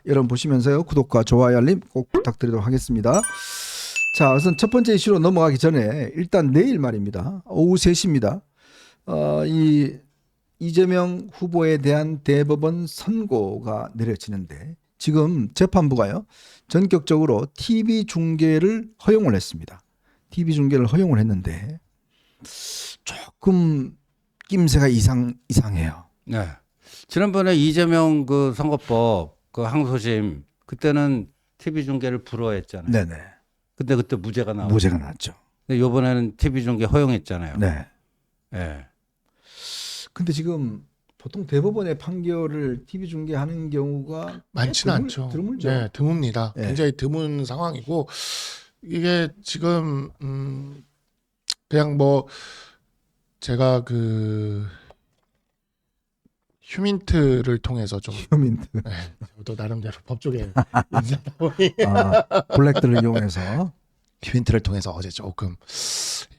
여러분 보시면서요. 구독과 좋아요 알림 꼭 부탁드리도록 하겠습니다. 자, 우선 첫 번째 이슈로 넘어가기 전에 일단 내일 말입니다. 오후 3시입니다. 이 이재명 후보에 대한 대법원 선고가 내려지는데 지금 재판부가요. 전격적으로 TV 중계를 허용을 했습니다. TV 중계를 허용을 했는데 조금 낌새가 이상해요. 네. 지난번에 이재명 그 선거법 그 항소심 그때는 TV 중계를 불허했잖아요. 네네. 근데 그때 무죄가 나왔죠. 무죄가 나왔죠. 근데 이번에는 TV 중계 허용했잖아요. 네. 네. 근데 지금 보통 대법원의 판결을 TV 중계하는 경우가 많지는 않죠. 드물죠. 네, 드뭅니다. 네. 굉장히 드문 상황이고 이게 지금 그냥 뭐 제가 그 휴민트를 통해서 좀 휴민트. 네, 저도 나름대로 법조계 인사다 보니 블랙들을 이용해서 휴민트를 통해서 어제 조금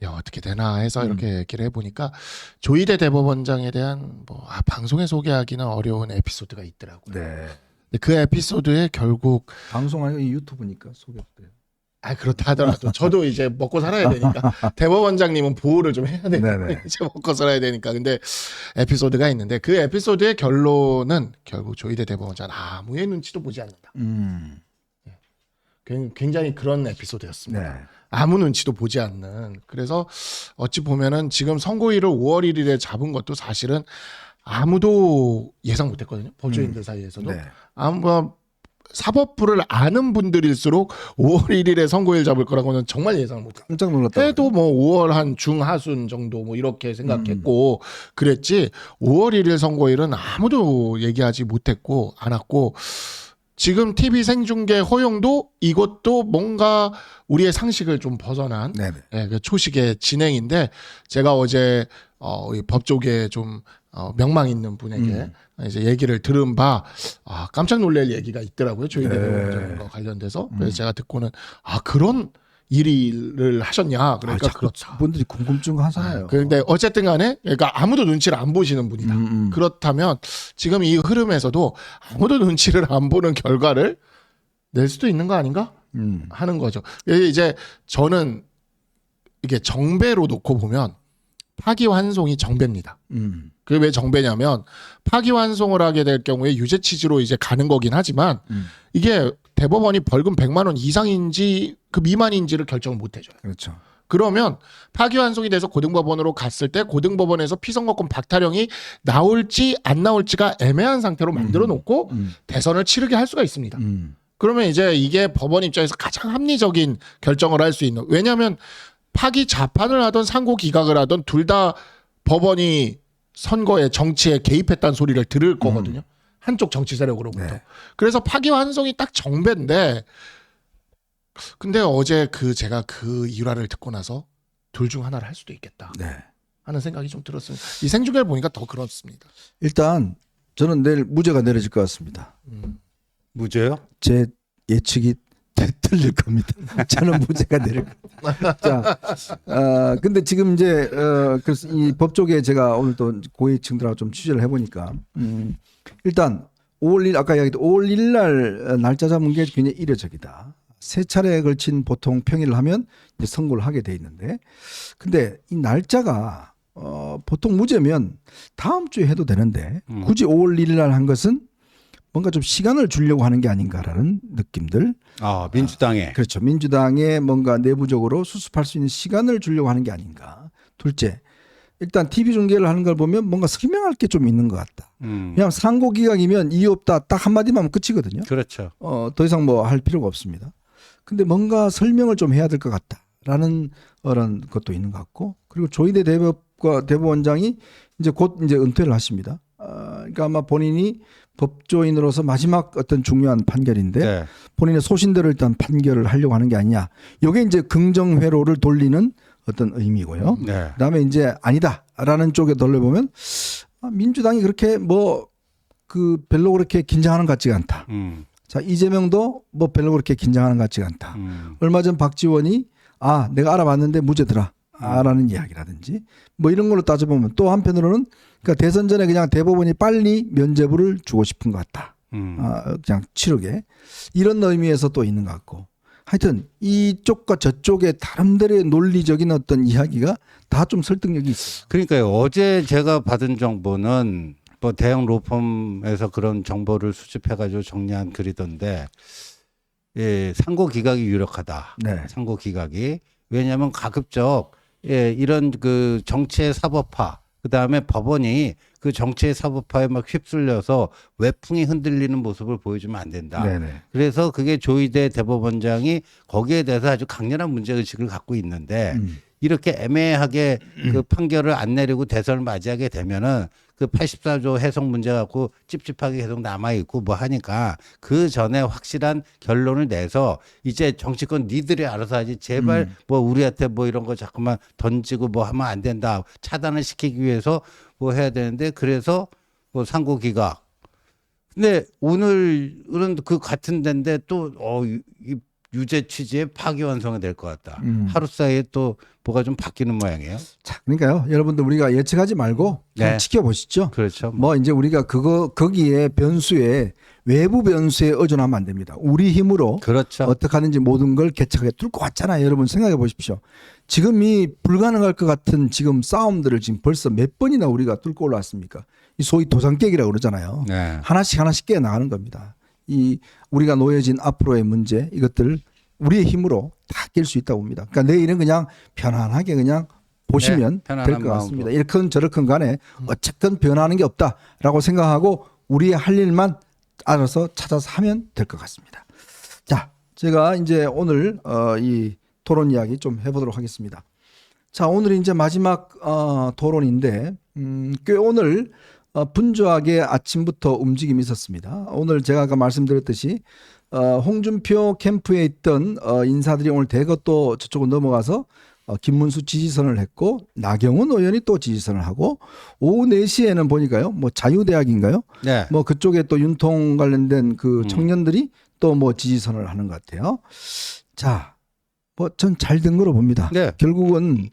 야, 어떻게 되나 해서 이렇게 얘기를 해보니까 조희대 대법원장에 대한 뭐 방송에 소개하기는 어려운 에피소드가 있더라고요. 네. 근데 그 에피소드에 결국 방송 아니고 유튜브니까 소개돼요. 그렇다 하더라도 저도 이제 먹고 살아야 되니까 대법원장님은 보호를 좀 해야 되니까 네네. 이제 먹고 살아야 되니까 근데 에피소드가 있는데 그 에피소드의 결론은 결국 조희대 대법원장 아무의 눈치도 보지 않는다. 굉장히 그런 에피소드였습니다. 네. 아무 눈치도 보지 않는. 그래서 어찌 보면은 지금 선고일을 5월 1일에 잡은 것도 사실은 아무도 예상 못했거든요. 법조인들 사이에서도. 네. 아마 사법부를 아는 분들일수록 5월 1일에 선고일 잡을 거라고는 정말 예상 못했어요. 깜짝 놀랐다. 해도 뭐 5월 한 중하순 정도 뭐 이렇게 생각했고 그랬지 5월 1일 선고일은 아무도 얘기하지 못했고 않았고 지금 TV 생중계 허용도 이것도 뭔가 우리의 상식을 좀 벗어난 네네. 그 초식의 진행인데 제가 어제 이 법조계 좀 명망 있는 분에게 이제 얘기를 들은 바 깜짝 놀랄 얘기가 있더라고요. 조희대 대법원장과 관련돼서. 그래서 제가 듣고는 그런 일을 하셨냐. 그러니까 그렇다. 분들이 궁금증 하잖아요. 그런데 어쨌든 간에 그러니까 아무도 눈치를 안 보시는 분이다. 그렇다면 지금 이 흐름에서도 아무도 눈치를 안 보는 결과를 낼 수도 있는 거 아닌가 하는 거죠. 이제 저는 이게 정배로 놓고 보면 파기환송이 정배입니다. 그게 왜 정배냐면 파기환송을 하게 될 경우에 유죄 취지로 이제 가는 거긴 하지만 이게 대법원이 벌금 100만 원 이상인지 그 미만인지를 결정을 못 해줘요. 그렇죠. 그러면 파기환송이 돼서 고등법원으로 갔을 때 고등법원에서 피선거권 박탈형이 나올지 안 나올지가 애매한 상태로 만들어 놓고 대선을 치르게 할 수가 있습니다. 그러면 이제 이게 법원 입장에서 가장 합리적인 결정을 할 수 있는, 왜냐하면 파기 자판을 하던 상고 기각을 하던 둘 다 법원이 선거에 정치에 개입했다는 소리를 들을 거거든요. 한쪽 정치 세력으로부터. 네. 그래서 파기환송이 딱 정배인데 근데 어제 제가 그 일화를 듣고 나서 둘 중 하나를 할 수도 있겠다 네. 하는 생각이 좀 들었습니다. 이 생중계를 보니까 더 그렇습니다. 일단 저는 내일 무죄가 내려질 것 같습니다. 무죄요? 제 예측이 틀릴 겁니다. 저는 무죄가 내릴 겁니다. 자, 근데 지금 이제 그래서 이 법조계 제가 오늘 또 고위층들하고 좀 취재를 해보니까 일단 5월 1일 아까 이야기했던 5월 1일 날 날짜 잡은 게 굉장히 이례적이다. 세 차례에 걸친 보통 평일을 하면 이제 선고를 하게 돼 있는데, 근데 이 날짜가 보통 무죄면 다음 주에 해도 되는데 굳이 5월 1일 날 한 것은 뭔가 좀 시간을 주려고 하는 게 아닌가라는 느낌들. 민주당에. 그렇죠. 민주당에 뭔가 내부적으로 수습할 수 있는 시간을 주려고 하는 게 아닌가. 둘째, 일단 TV 중계를 하는 걸 보면 뭔가 설명할 게 좀 있는 것 같다. 그냥 상고 기각이면 이유 없다 딱 한마디만 하면 끝이거든요. 그렇죠. 더 이상 뭐 할 필요가 없습니다. 근데 뭔가 설명을 좀 해야 될 것 같다라는 그런 것도 있는 것 같고, 그리고 조희대 대법원장이 이제 곧 이제 은퇴를 하십니다. 그러니까 아마 본인이 법조인으로서 마지막 어떤 중요한 판결인데 네. 본인의 소신대로 일단 판결을 하려고 하는 게 아니냐. 이게 이제 긍정 회로를 돌리는 어떤 의미고요. 네. 그다음에 이제 아니다라는 쪽에 돌려보면 민주당이 그렇게 뭐 별로 그렇게 긴장하는 것 같지가 않다. 자, 이재명도 뭐 별로 그렇게 긴장하는 것 같지가 않다. 얼마 전 박지원이 내가 알아봤는데 무죄더라. 라는 이야기라든지 뭐 이런 걸로 따져보면 또 한편으로는 그러니까 대선 전에 그냥 대법원이 빨리 면죄부를 주고 싶은 것 같다. 그냥 치르게 이런 의미에서 또 있는 것 같고 하여튼 이쪽과 저쪽의 다른들의 논리적인 어떤 이야기가 다 좀 설득력이 있어요. 그러니까요. 어제 제가 받은 정보는 뭐 대형 로펌에서 그런 정보를 수집해가지고 정리한 글이던데, 예, 상고 기각이 유력하다. 네. 상고 기각이. 왜냐하면 가급적 예, 이런 그 정치의 사법화, 그 다음에 법원이 그 정치의 사법화에 막 휩쓸려서 외풍이 흔들리는 모습을 보여주면 안 된다. 네네. 그래서 그게 조희대 대법원장이 거기에 대해서 아주 강렬한 문제의식을 갖고 있는데 이렇게 애매하게 그 판결을 안 내리고 대선을 맞이하게 되면은 그 84조 해석 문제 갖고 찝찝하게 계속 남아있고 뭐 하니까 그 전에 확실한 결론을 내서 이제 정치권 니들이 알아서 하지 제발 뭐 우리한테 뭐 이런 거 자꾸만 던지고 뭐 하면 안 된다. 차단을 시키기 위해서 뭐 해야 되는데 그래서 뭐 상고 기각. 근데 오늘은 그 같은 데인데 또 이 유죄 취지의 파기환송이 될 것 같다. 하루 사이에 또 뭐가 좀 바뀌는 모양이에요. 자, 그러니까요. 여러분들 우리가 예측하지 말고 그냥 네. 지켜보시죠. 그렇죠. 뭐 이제 우리가 거기에 변수에 외부 변수에 의존하면 안 됩니다. 우리 힘으로 그렇죠. 어떻게 하는지 모든 걸 개척하게 뚫고 왔잖아요. 여러분 생각해 보십시오. 지금 이 불가능할 것 같은 지금 싸움들을 지금 벌써 몇 번이나 우리가 뚫고 올라왔습니까? 이 소위 도장 깨기라고 그러잖아요. 네. 하나씩 깨 나가는 겁니다. 이 우리가 놓여진 앞으로의 문제 이것들 우리의 힘으로 다 깰 수 있다고 봅니다. 그러니까 내일은 그냥 편안하게 그냥 보시면 네, 편안한 될 것 같습니다. 마음으로. 이렇건 저렇건 간에 어쨌든 변하는 게 없다라고 생각하고 우리의 할 일만 알아서 찾아서 하면 될 것 같습니다. 자, 제가 이제 오늘 이 토론 이야기 좀 해보도록 하겠습니다. 자, 오늘이 이제 마지막 토론인데 꽤 오늘 분주하게 아침부터 움직임이 있었습니다. 오늘 제가 아까 말씀드렸듯이 홍준표 캠프에 있던 인사들이 오늘 대거 또 저쪽으로 넘어가서 김문수 지지선을 했고 나경원 의원이 또 지지선을 하고 오후 4시에는 보니까요. 뭐 자유대학인가요? 네. 뭐 그쪽에 또 윤통 관련된 그 청년들이 또 뭐 지지선을 하는 것 같아요. 자, 뭐 전 잘 된 거로 봅니다. 네. 결국은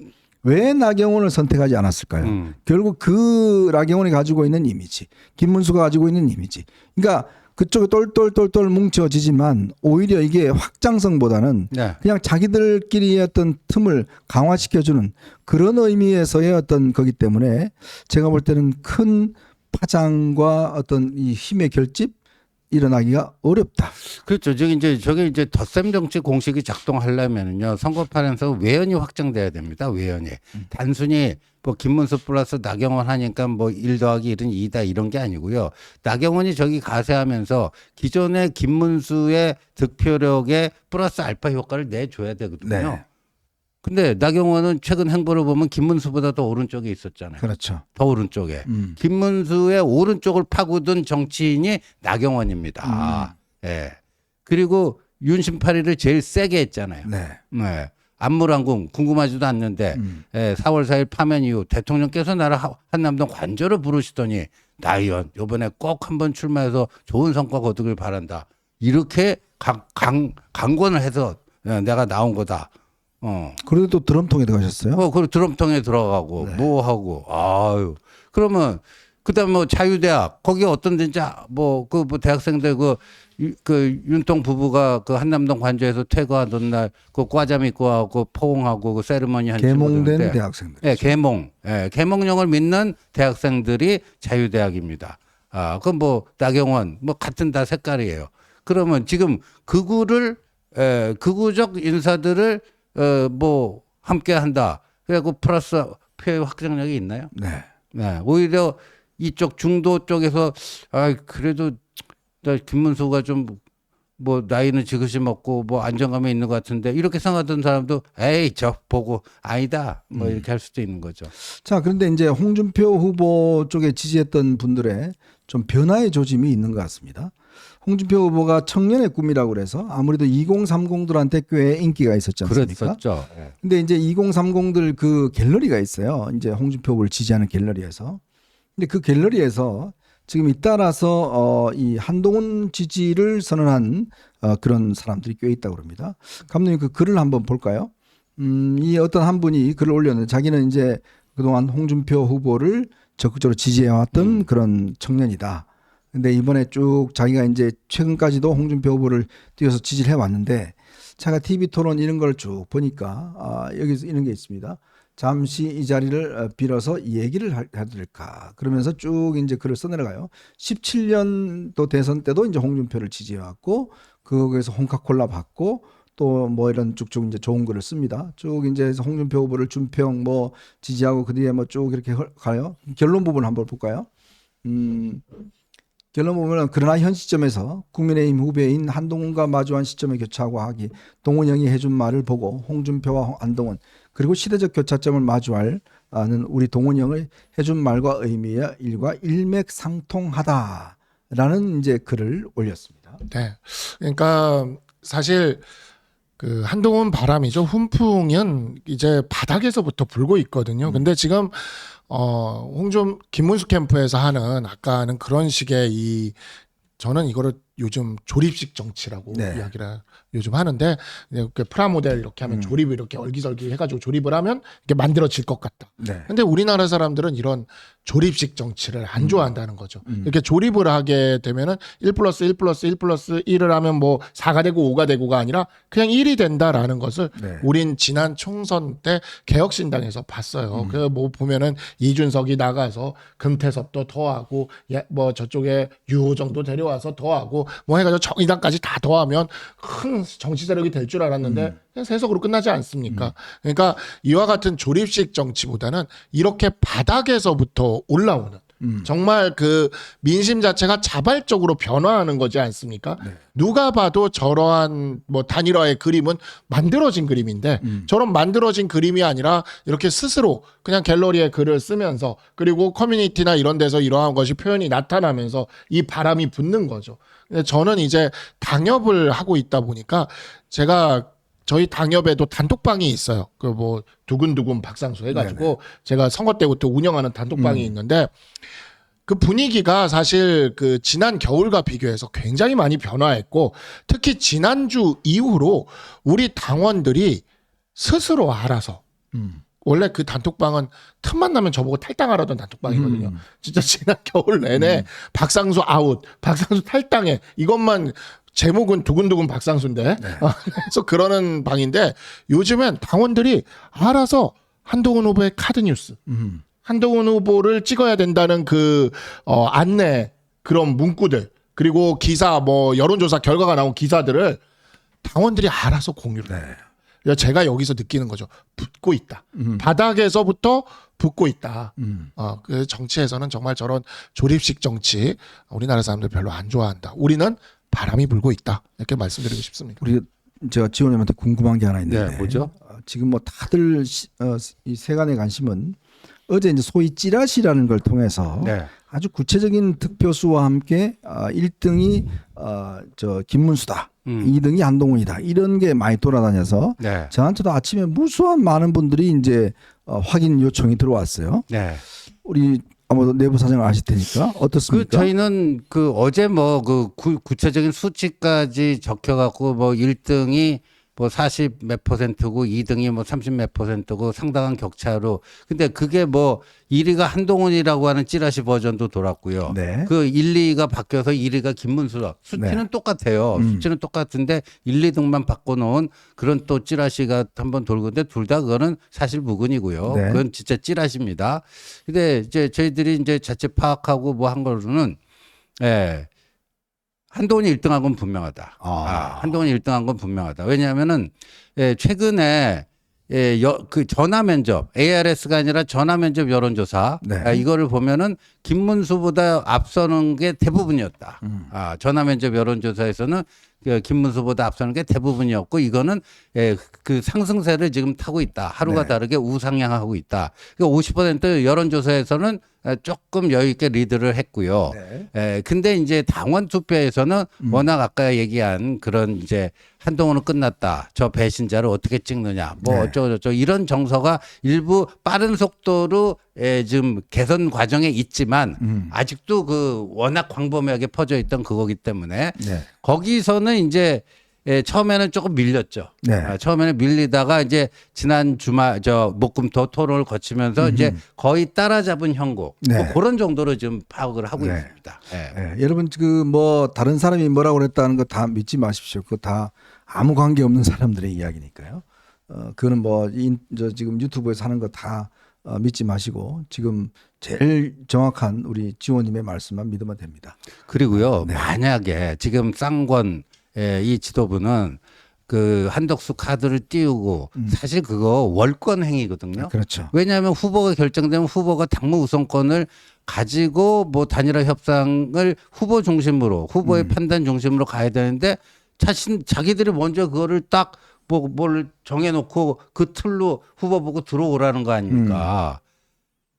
왜 나경원을 선택하지 않았을까요? 결국 그 나경원이 가지고 있는 이미지, 김문수가 가지고 있는 이미지. 그러니까 그쪽에 똘똘똘똘 뭉쳐지지만 오히려 이게 확장성보다는 네. 그냥 자기들끼리의 어떤 틈을 강화시켜주는 그런 의미에서의 어떤 거기 때문에 제가 볼 때는 큰 파장과 어떤 이 힘의 결집 일어나기가 어렵다. 그렇죠. 저게 이제 덧셈 정치 공식이 작동하려면요 선거판에서 외연이 확장돼야 됩니다. 외연이 단순히 뭐 김문수 플러스 나경원 하니까 뭐 1 더하기 1은 2다 이런 게 아니고요. 나경원이 저기 가세하면서 기존의 김문수의 득표력에 플러스 알파 효과를 내줘야 되거든요. 네. 근데 나경원은 최근 행보를 보면 김문수보다 더 오른쪽에 있었잖아요. 그렇죠. 더 오른쪽에. 김문수의 오른쪽을 파고든 정치인이 나경원입니다. 예. 그리고 윤심파리를 제일 세게 했잖아요. 네. 네. 안무랑궁 궁금하지도 않는데 예, 4월 4일 파면 이후 대통령께서 나를 한남동 관저를 부르시더니 나 의원 이번에 꼭 한번 출마해서 좋은 성과 거두길 바란다. 이렇게 강권을 해서 내가 나온 거다. 그래도 또 드럼통에 들어가셨어요? 그리고 드럼통에 들어가고 뭐 하고 아유. 그러면 그다음 뭐 자유대학 거기 어떤 데인지 뭐 대학생들 그 윤통 부부가 그 한남동 관저에서 퇴거하던 날 그 과잠 입고 하고 포옹하고 그 세리머니 한 개몽된 친구들인데 대학생들. 예, 개몽령을 믿는 대학생들이 자유대학입니다. 그럼 뭐 나경원 뭐 같은 다 색깔이에요. 그러면 지금 극우적 인사들을 뭐 함께 한다. 그래고 플러스 표의 확장력이 있나요? 네. 네. 오히려 이쪽 중도 쪽에서 그래도 김문수가 좀 뭐 나이는 지그시 먹고 뭐 안정감이 있는 것 같은데 이렇게 생각하던 사람도 에이 저 보고 아니다 뭐 이렇게 할 수도 있는 거죠. 자, 그런데 이제 홍준표 후보 쪽에 지지했던 분들의 좀 변화의 조짐이 있는 것 같습니다. 홍준표 후보가 청년의 꿈이라고 그래서 아무래도 2030들한테 꽤 인기가 있었지 않습니까? 그렇죠. 근데 이제 2030들 그 갤러리가 있어요. 이제 홍준표 후보를 지지하는 갤러리에서. 근데 그 갤러리에서 지금 잇따라서 이 한동훈 지지를 선언한 그런 사람들이 꽤 있다고 그럽니다. 감독님 그 글을 한번 볼까요? 이 어떤 한 분이 글을 올렸는데 자기는 이제 그동안 홍준표 후보를 적극적으로 지지해왔던 그런 청년이다. 근데 이번에 쭉 자기가 이제 최근까지도 홍준표 후보를 뛰어서 지지를 해왔는데 제가 TV 토론 이런 걸 쭉 보니까 여기서 이런 게 있습니다. 잠시 이 자리를 빌어서 얘기를 해드릴까 그러면서 쭉 이제 글을 써내려가요. 17년도 대선 때도 이제 홍준표를 지지해왔고 거기에서 홍카콜라 받고 또 뭐 이런 쭉쭉 이제 좋은 글을 씁니다. 쭉 이제 홍준표 후보를 준평 뭐 지지하고 그 뒤에 뭐 쭉 이렇게 가요. 결론 부분 한번 볼까요? 결론 보면은 그러나 현 시점에서 국민의힘 후배인 한동훈과 마주한 시점에 교차하고 하기 동훈형이 해준 말을 보고 홍준표와 한동훈 그리고 시대적 교차점을 마주할 아는 우리 동훈형의 해준 말과 의미의 일과 일맥상통하다라는 이제 글을 올렸습니다. 네. 그러니까 사실 그 한동훈 바람이죠. 훈풍은 이제 바닥에서부터 불고 있거든요. 근데 지금 김문수 캠프에서 하는 아까는 그런 식의 저는 이거를 요즘 조립식 정치라고 네. 이야기를 요즘 하는데 이렇게 프라모델 이렇게 하면 조립을 이렇게 얼기설기 해가지고 조립을 하면 이게 만들어질 것 같다. 네. 근데 우리나라 사람들은 이런 조립식 정치를 안 좋아한다는 거죠. 이렇게 조립을 하게 되면은 1+1+1+1을 하면 뭐 4가 되고 5가 되고가 아니라 그냥 1이 된다라는 것을 네. 우린 지난 총선 때 개혁신당에서 봤어요. 그 뭐 보면은 이준석이 나가서 금태섭도 더하고 뭐 저쪽에 유호정도 데려와서 더하고 뭐 해가지고 정의당까지 다 더하면 큰 정치 세력이 될 줄 알았는데 그냥 세석으로 끝나지 않습니까? 그러니까 이와 같은 조립식 정치보다는 이렇게 바닥에서부터 올라오는 정말 그 민심 자체가 자발적으로 변화하는 거지 않습니까? 네. 누가 봐도 저러한 뭐 단일화의 그림은 만들어진 그림인데 저런 만들어진 그림이 아니라 이렇게 스스로 그냥 갤러리에 글을 쓰면서 그리고 커뮤니티나 이런 데서 이러한 것이 표현이 나타나면서 이 바람이 붙는 거죠. 근데 저는 이제 당협을 하고 있다 보니까 제가 저희 당협에도 단톡방이 있어요. 그 뭐 두근두근 박상수 해가지고 제가 선거 때부터 운영하는 단톡방이 있는데 그 분위기가 사실 그 지난 겨울과 비교해서 굉장히 많이 변화했고 특히 지난주 이후로 우리 당원들이 스스로 알아서 원래 그 단톡방은 틈만 나면 저보고 탈당하라던 단톡방이거든요. 진짜 지난 겨울 내내 박상수 아웃, 박상수 탈당해 이것만 제목은 두근두근 박상수인데 그래서 그러는 방인데 요즘엔 당원들이 알아서 한동훈 후보의 카드 뉴스 한동훈 후보를 찍어야 된다는 그 안내 그런 문구들 그리고 기사 뭐 여론조사 결과가 나온 기사들을 당원들이 알아서 공유를 해요. 제가 여기서 느끼는 거죠. 붙고 있다. 바닥에서부터 붙고 있다. 그 정치에서는 정말 저런 조립식 정치 우리나라 사람들 별로 안 좋아한다. 우리는 바람이 불고 있다. 이렇게 말씀드리고 싶습니다. 우리 제가 지원님한테 궁금한 게 하나 있는데 네, 뭐죠? 지금 뭐 다들 이 세간의 관심은 어제 이제 소위 찌라시라는 걸 통해서 네. 아주 구체적인 득표수와 함께 1등이 저 김문수다, 2등이 한동훈이다 이런 게 많이 돌아다녀서 네. 저한테도 아침에 무수한 많은 분들이 이제 확인 요청이 들어왔어요. 네. 우리 아무도 내부 사정을 아실 테니까 어떻습니까? 그 저희는 그 어제 뭐 그 구체적인 수치까지 적혀갖고 뭐 1등이 뭐 40 몇 %고 2등이 뭐 30 몇 %고 상당한 격차로 근데 그게 뭐 1위가 한동훈이라고 하는 찌라시 버전도 돌았고요. 네. 그 1, 2가 바뀌어서 1위가 김문수라 수치는 네. 똑같아요. 수치는 똑같은데 1, 2등만 바꿔놓은 그런 또 찌라시가 한번 돌고 근데 둘 다 그거는 사실 무근이고요. 네. 그건 진짜 찌라시입니다. 근데 이제 저희들이 이제 자체 파악하고 뭐 한 거로는 예. 한동훈이 1등한 건 분명하다. 한동훈이 1등한 건 분명하다. 왜냐하면은 최근에 그 전화 면접 ARS가 아니라 전화 면접 여론조사 네. 이거를 보면은 김문수보다 앞서는 게 대부분이었다. 전화 면접 여론조사에서는 김문수보다 앞서는 게 대부분이었고 이거는 그 상승세를 지금 타고 있다. 하루가 네. 다르게 우상향하고 있다. 그러니까 50% 여론조사에서는 조금 여유 있게 리드를 했고요. 네. 근데 이제 당원 투표에서는 워낙 아까 얘기한 그런 이제 한동훈은 끝났다. 저 배신자를 어떻게 찍느냐. 뭐 네. 어쩌고저쩌고 이런 정서가 일부 빠른 속도로 지금 개선 과정에 있지만 아직도 그 워낙 광범위하게 퍼져 있던 그거기 때문에 네. 거기서는 이제 처음에는 조금 밀렸죠. 네. 처음에는 밀리다가 이제 지난 주말 목금토 토론을 거치면서 이제 거의 따라잡은 형국 네. 뭐 그런 정도로 지금 파악을 하고 네. 있습니다. 예. 예, 여러분 그 뭐 다른 사람이 뭐라고 그랬다는 거 다 믿지 마십시오. 그거 다 아무 관계 없는 사람들의 이야기니까요. 그거는 뭐 지금 유튜브에서 하는 거 다 믿지 마시고 지금 제일 정확한 우리 지원님의 말씀만 믿으면 됩니다. 그리고요 네. 만약에 지금 쌍권 이 지도부는 그 한덕수 카드를 띄우고 사실 그거 월권 행위거든요. 그렇죠. 왜냐하면 후보가 결정되면 후보가 당무 우선권을 가지고 뭐 단일화 협상을 후보 중심으로 후보의 판단 중심으로 가야 되는데 자기들이 먼저 그거를 딱 뭘 정해놓고 그 틀로 후보 보고 들어오라는 거 아닙니까?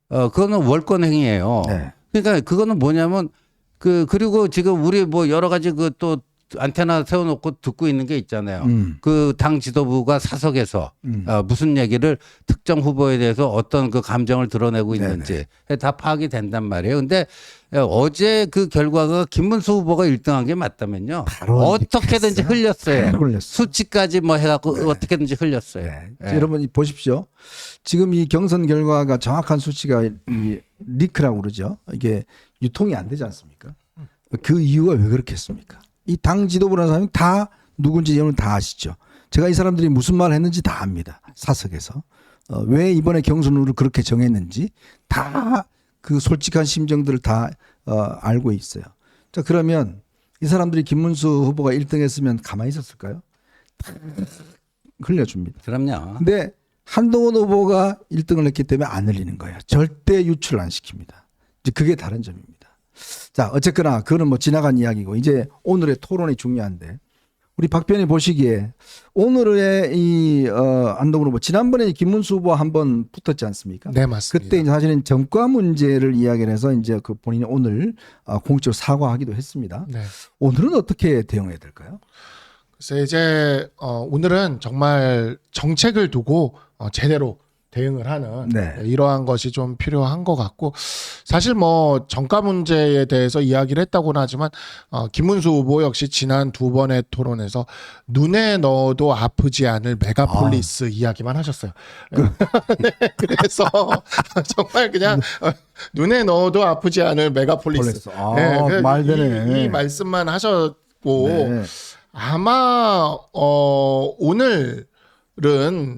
그거는 월권 행위예요. 네. 그러니까 그거는 뭐냐면 그리고 지금 우리 뭐 여러 가지 그 또 안테나 세워놓고 듣고 있는 게 있잖아요. 그 당 지도부가 사석에서 무슨 얘기를 특정 후보에 대해서 어떤 그 감정을 드러내고 있는지 다 파악이 된단 말이에요. 근데 어제 그 결과가 김문수 후보가 1등한 게 맞다면요. 어떻게든지 흘렸어요. 수치까지 뭐 해갖고 어떻게든지 흘렸어요. 네. 여러분 보십시오. 지금 이 경선 결과가 정확한 수치가 이 리크라고 그러죠. 이게 유통이 안 되지 않습니까? 그 이유가 왜 그렇겠습니까? 이 당 지도부라는 사람이 다 누군지 여러분 다 아시죠. 제가 이 사람들이 무슨 말을 했는지 다 압니다. 사석에서. 왜 이번에 경선룰을 그렇게 정했는지 다 그 솔직한 심정들을 다 알고 있어요. 자, 그러면 이 사람들이 김문수 후보가 1등 했으면 가만히 있었을까요? 흘려줍니다. 그럼요. 근데 한동훈 후보가 1등을 했기 때문에 안 흘리는 거예요. 절대 유출 안 시킵니다. 이제 그게 다른 점입니다. 자, 어쨌거나 그거는 뭐 지나간 이야기고 이제 오늘의 토론이 중요한데 우리 박 변호사 보시기에 오늘의 이 한동훈 후보 지난번에 김문수 후보 한번 붙었지 않습니까? 네, 맞습니다. 그때 이제 사실은 전과 문제를 이야기를 해서 이제 그 본인이 오늘 공식적으로 사과하기도 했습니다. 네. 오늘은 어떻게 대응해야 될까요? 그래서 이제 오늘은 정말 정책을 두고 제대로 대응을 하는 네. 이러한 것이 좀 필요한 것 같고 사실 뭐 정가 문제에 대해서 이야기를 했다고는 하지만 김문수 후보 역시 지난 두 번의 토론에서 눈에 넣어도 아프지 않을 메가폴리스 이야기만 하셨어요. 네, 그래서 정말 그냥 눈에 넣어도 아프지 않을 메가폴리스. 아, 말되네. 이 말씀만 하셨고 네. 아마 오늘은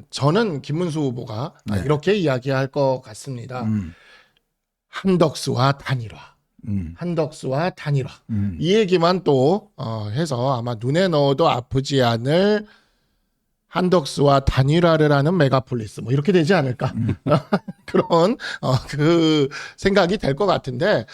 저는 김문수 후보가 이렇게 이야기할 것 같습니다. 한덕수와 단일화. 한덕수와 단일화. 이 얘기만 또 해서 아마 눈에 넣어도 아프지 않을 한덕수와 단일화를 하는 메가폴리스 뭐 이렇게 되지 않을까 그런 그 생각이 될 것 같은데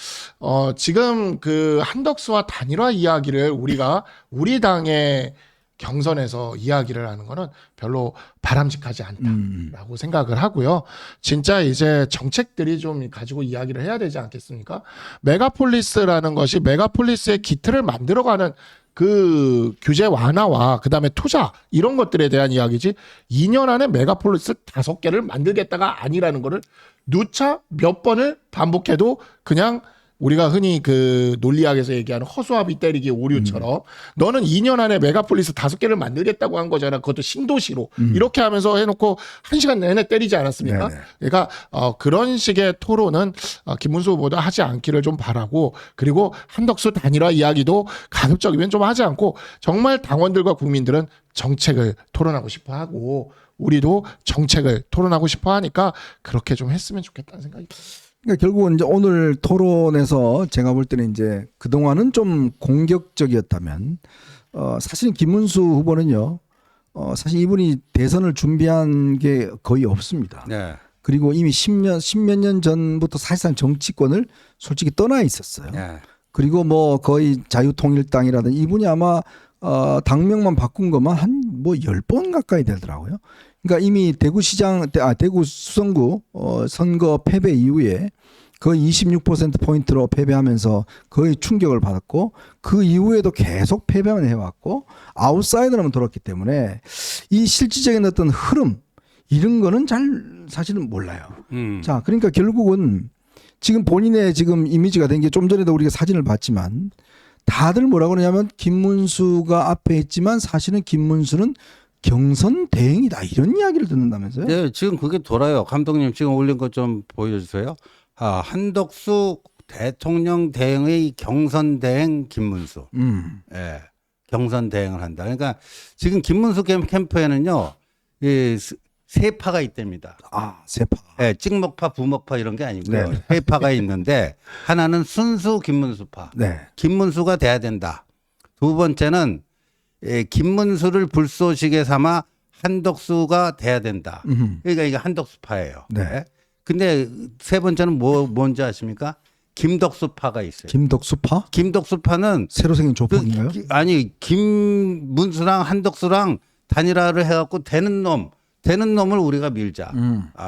지금 그 한덕수와 단일화 이야기를 우리가 우리 당의 경선에서 이야기를 하는 거는 별로 바람직하지 않다라고 생각을 하고요. 진짜 이제 정책들이 좀 가지고 이야기를 해야 되지 않겠습니까? 메가폴리스라는 것이 메가폴리스의 기틀을 만들어가는 그 규제 완화와 그다음에 투자 이런 것들에 대한 이야기지 2년 안에 메가폴리스 5개를 만들겠다가 아니라는 거를 누차 몇 번을 반복해도 그냥 우리가 흔히 그 논리학에서 얘기하는 허수아비 때리기 오류처럼 너는 2년 안에 메가폴리스 5개를 만들겠다고 한 거잖아. 그것도 신도시로. 이렇게 하면서 해놓고 1시간 내내 때리지 않았습니까? 네네. 그러니까 그런 식의 토론은 김문수 후보도 하지 않기를 좀 바라고 그리고 한덕수 단일화 이야기도 가급적이면 좀 하지 않고 정말 당원들과 국민들은 정책을 토론하고 싶어 하고 우리도 정책을 토론하고 싶어 하니까 그렇게 좀 했으면 좋겠다는 생각이 듭니다. 그러니까 결국은 이제 오늘 토론에서 제가 볼 때는 이제 그동안은 좀 공격적이었다면 사실 김문수 후보는요 사실 이분이 대선을 준비한 게 거의 없습니다. 네. 그리고 이미 십몇 년 전부터 사실상 정치권을 솔직히 떠나 있었어요. 네. 그리고 뭐 거의 자유통일당이라든지 이분이 아마 당명만 바꾼 것만 한 뭐 10번 가까이 되더라고요. 그러니까 이미 대구 수성구 선거 패배 이후에 거의 26%포인트로 패배하면서 거의 충격을 받았고 그 이후에도 계속 패배만 해왔고 아웃사이더로만 돌았기 때문에 이 실질적인 어떤 흐름 이런 거는 잘 사실은 몰라요. 자, 그러니까 결국은 지금 본인의 지금 이미지가 된 게 좀 전에도 우리가 사진을 봤지만 다들 뭐라고 그러냐면 김문수가 앞에 있지만 사실은 김문수는 경선 대행이다 이런 이야기를 듣는다면서요? 네, 지금 그게 돌아요. 감독님 지금 올린 거 좀 보여주세요. 한덕수 대통령 대행의 경선 대행 김문수. 예, 경선 대행을 한다. 그러니까 지금 김문수 캠프에는요, 세 파가 있답니다. 세파. 예, 찍먹파, 부먹파 이런 게 아니고요. 네. 세 파가 있는데 하나는 순수 김문수파. 네. 김문수가 돼야 된다. 두 번째는 김문수를 불쏘시개 삼아 한덕수가 돼야 된다. 그러니까 이게 한덕수파예요. 네. 근데 세 번째는 뭔지 아십니까? 김덕수파가 있어요. 김덕수파? 김덕수파는 새로 생긴 조폭인가요? 아니 김문수랑 한덕수랑 단일화를 해갖고 되는 놈을 우리가 밀자.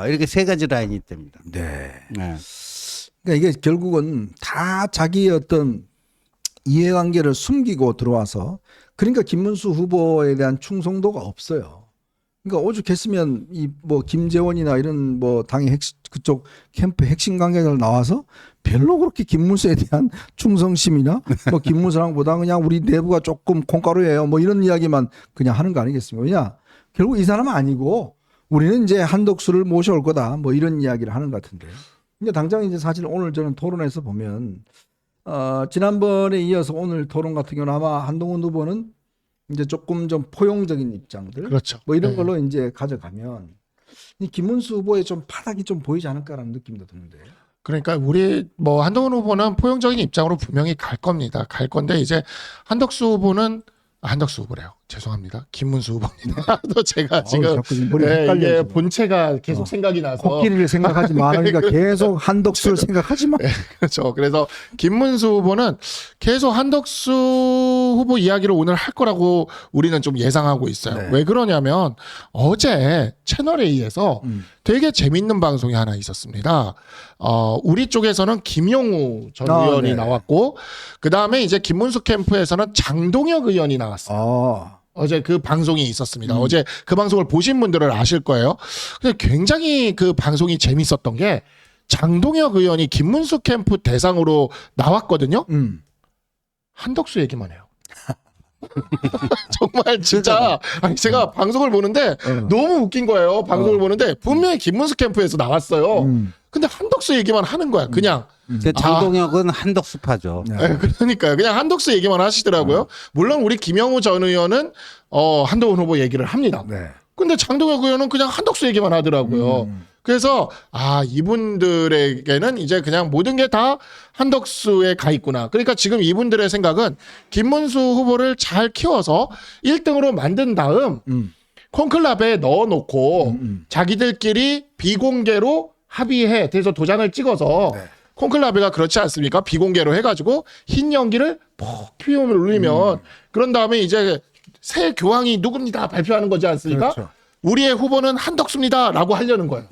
이렇게 세 가지 라인이 있답니다. 네. 네. 그러니까 이게 결국은 다 자기의 어떤 이해관계를 숨기고 들어와서 그러니까 김문수 후보에 대한 충성도가 없어요. 그러니까 오죽했으면 이 뭐 김재원이나 이런 뭐 당의 그쪽 캠프 핵심 관계자들 나와서 별로 그렇게 김문수에 대한 충성심이나 뭐 김문수랑보다 그냥 우리 내부가 조금 콩가루예요. 뭐 이런 이야기만 그냥 하는 거 아니겠습니까? 왜냐? 결국 이 사람은 아니고 우리는 이제 한덕수를 모셔올 거다. 뭐 이런 이야기를 하는 것 같은데. 근데 당장 이제 사실 오늘 저는 토론에서 보면 지난번에 이어서 오늘 토론 같은 경우는 아마 한동훈 후보는 이제 조금 좀 포용적인 입장들 그렇죠. 뭐 이런 네. 걸로 이제 가져가면 이 김문수 후보의 좀 파닥이 좀 보이지 않을까라는 느낌도 드는데. 그러니까 우리 뭐 한동훈 후보는 포용적인 입장으로 분명히 갈 겁니다. 갈 건데 이제 한덕수 후보는 한덕수 후보래요. 죄송합니다. 김문수 후보입니다. 또 제가 지금 자꾸 머리가 이게 헷갈려요. 본체가 계속 생각이 나서 코끼리를 생각하지 마. 그러니까 계속 한덕수를 생각하지 마. 그렇죠. 그래서 김문수 후보는 계속 한덕수 후보 이야기를 오늘 할 거라고 우리는 좀 예상하고 있어요. 네. 왜 그러냐면 어제 채널 A에서 되게 재밌는 방송이 하나 있었습니다. 우리 쪽에서는 김용우 전 의원이 네. 나왔고 그 다음에 이제 김문수 캠프에서는 장동혁 의원이 나왔어요. 어제 그 방송이 있었습니다. 어제 그 방송을 보신 분들은 아실 거예요. 근데 굉장히 그 방송이 재밌었던 게 장동혁 의원이 김문수 캠프 대상으로 나왔거든요. 한덕수 얘기만 해요. 정말 진짜 아니 제가 방송을 보는데 너무 웃긴 거예요. 방송을 보는데 분명히 김문수 캠프에서 나왔어요. 근데 한덕수 얘기만 하는 거야. 그냥. 근데 장동혁은 한덕수파죠. 네, 그러니까요. 그냥 한덕수 얘기만 하시더라고요. 물론 우리 김영우 전 의원은 한동훈 후보 얘기를 합니다. 네. 근데 장동혁 의원은 그냥 한덕수 얘기만 하더라고요. 그래서 이분들에게는 이제 그냥 모든 게 다 한덕수에 가 있구나. 그러니까 지금 이분들의 생각은 김문수 후보를 잘 키워서 1등으로 만든 다음 콘클럽에 넣어놓고 자기들끼리 비공개로 합의해. 그래서 도장을 찍어서 콘클라베가 그렇지 않습니까? 비공개로 해가지고 흰 연기를 퍽 피우면 올리면 그런 다음에 이제 새 교황이 누굽니다 발표하는 거지 않습니까? 그렇죠. 우리의 후보는 한덕수입니다라고 하려는 거예요.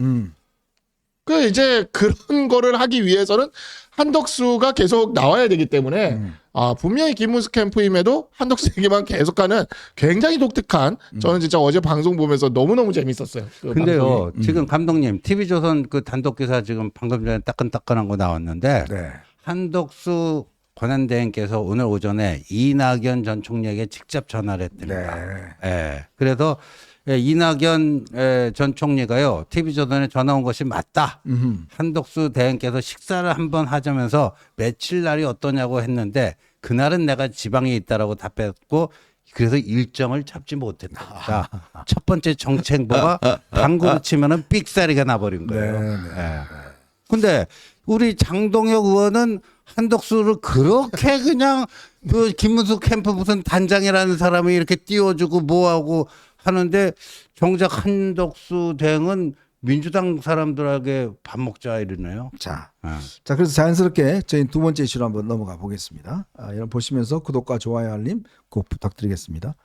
그 이제 그런 거를 하기 위해서는 한덕수가 계속 나와야 되기 때문에 분명히 김문수 캠프임에도 한덕수 얘기만 계속하는 굉장히 독특한 저는 진짜 어제 방송 보면서 너무너무 재밌었어요. 그 근데요, 방송이. 지금 감독님, TV조선 그 단독 기사 지금 방금 전에 따끈따끈한 거 나왔는데, 네. 한덕수 권한대행께서 오늘 오전에 이낙연 전 총리에게 직접 전화를 했답니다. 예. 그래서 이낙연 전 총리가요, TV조선에 전화 온 것이 맞다. 한덕수 대행께서 식사를 한번 하자면서 며칠 날이 어떠냐고 했는데, 그날은 내가 지방에 있다라고 답했고, 그래서 일정을 잡지 못했다. 자, 첫 번째 정책보가 당구로 치면은 삑사리가 나버린 거예요. 예. 근데 우리 장동혁 의원은 한덕수를 그렇게 그냥 그 김문수 캠프 무슨 단장이라는 사람이 이렇게 띄워주고 뭐하고 하는데 정작 한덕수 대행은 민주당 사람들에게 밥 먹자 이러네요. 자, 그래서 자연스럽게 저희 두 번째 이슈로 한번 넘어가 보겠습니다. 여러분 보시면서 구독과 좋아요 알림 꼭 부탁드리겠습니다.